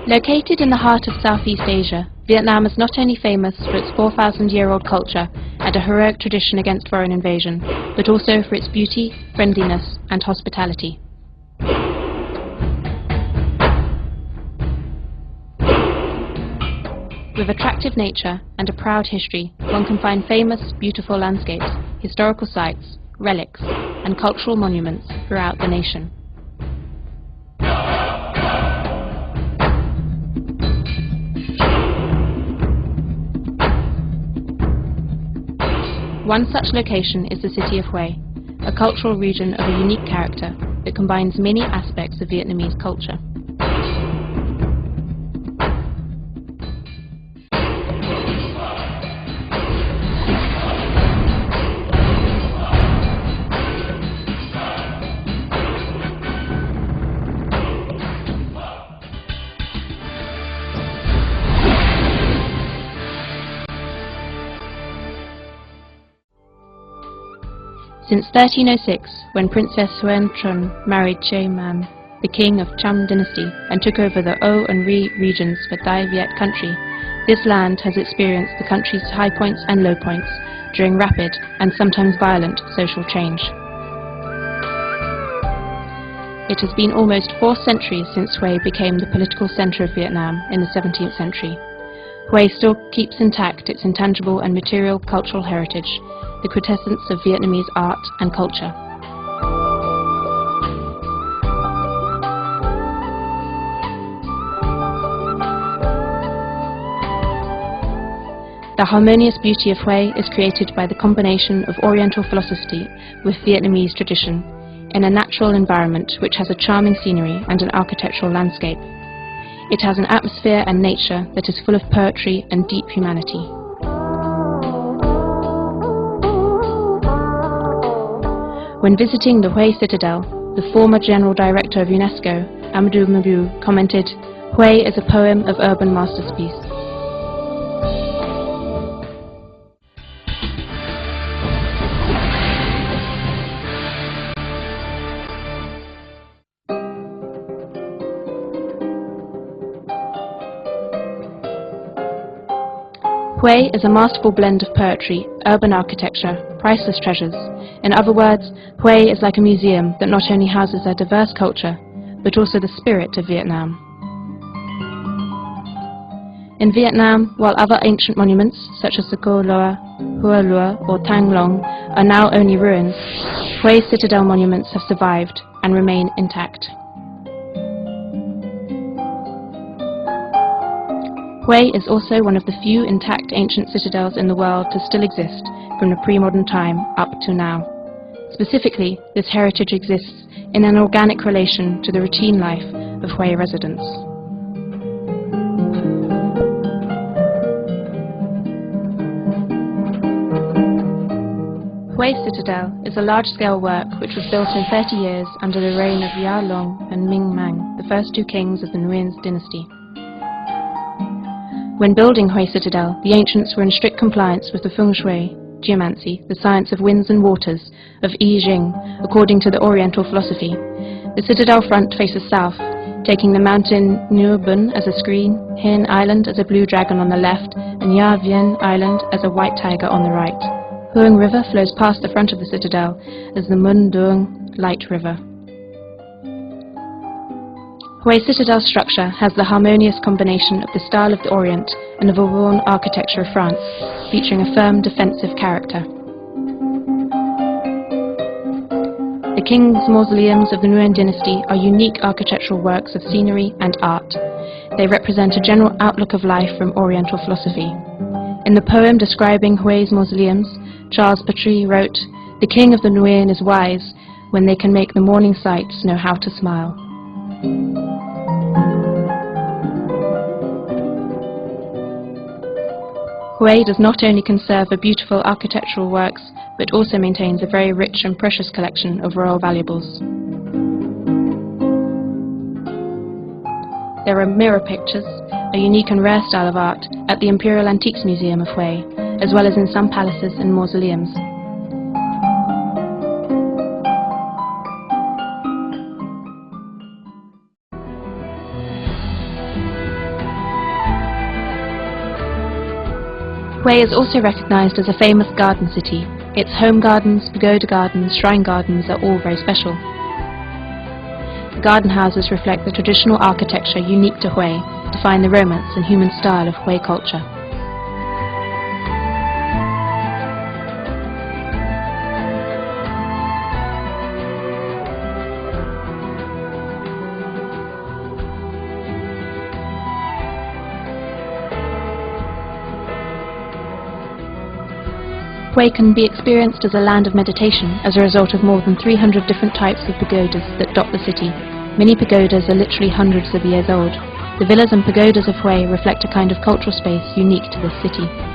Located in the heart of Southeast Asia, Vietnam is not only famous for its 4,000-year-old culture and a heroic tradition against foreign invasion, but also for its beauty, friendliness, and hospitality. With attractive nature and a proud history, one can find famous, beautiful landscapes, historical sites, relics, and cultural monuments throughout the nation. One such location is the city of Hue, a cultural region of a unique character that combines many aspects of Vietnamese culture. Since 1306, when Princess Xuan Trun married Che Man, the king of Cham dynasty, and took over the O and Ri regions for Dai Viet country, this land has experienced the country's high points and low points during rapid and sometimes violent social change. It has been almost 4 centuries since Hue became the political center of Vietnam in the 17th century. Hue still keeps intact its intangible and material cultural heritage, the quintessence of Vietnamese art and culture. The harmonious beauty of Hue is created by the combination of Oriental philosophy with Vietnamese tradition in a natural environment which has a charming scenery and an architectural landscape. It has an atmosphere and nature that is full of poetry and deep humanity. When visiting the Hue Citadel, the former General Director of UNESCO, Amadou Mabou, commented, "Hue is a poem of urban masterpiece." Hue is a masterful blend of poetry, urban architecture, priceless treasures. In other words, Hue is like a museum that not only houses a diverse culture, but also the spirit of Vietnam. In Vietnam, while other ancient monuments, such as the Co Loa, Hua Lua or Thang Long, are now only ruins, Hue Citadel monuments have survived and remain intact. Hue is also one of the few intact ancient citadels in the world to still exist from the pre-modern time up to now. Specifically, this heritage exists in an organic relation to the routine life of Hue residents. Hue Citadel is a large-scale work which was built in 30 years under the reign of Ya Long and Ming Mang, the first 2 kings of the Nguyen dynasty. When building Hue Citadel, the ancients were in strict compliance with the feng shui, geomancy, the science of winds and waters, of I Ching, according to the Oriental philosophy. The citadel front faces south, taking the mountain Nhu Bun as a screen, Hien Island as a blue dragon on the left, and Ya Vien Island as a white tiger on the right. Huang River flows past the front of the citadel as the Mun Duong Light River. Hue Citadel's structure has the harmonious combination of the style of the Orient and the Vauban architecture of France, featuring a firm defensive character. The king's mausoleums of the Nguyen dynasty are unique architectural works of scenery and art. They represent a general outlook of life from Oriental philosophy. In the poem describing Hue's mausoleums, Charles Patry wrote, "The king of the Nguyen is wise when they can make the morning sights know how to smile." Hue does not only conserve a beautiful architectural works, but also maintains a very rich and precious collection of royal valuables. There are mirror pictures, a unique and rare style of art, at the Imperial Antiques Museum of Hue, as well as in some palaces and mausoleums. Hue is also recognized as a famous garden city. Its home gardens, pagoda gardens, shrine gardens are all very special. The garden houses reflect the traditional architecture unique to Hue, define the romance and human style of Hue culture. Hue can be experienced as a land of meditation as a result of more than 300 different types of pagodas that dot the city. Many pagodas are literally hundreds of years old. The villas and pagodas of Hue reflect a kind of cultural space unique to this city.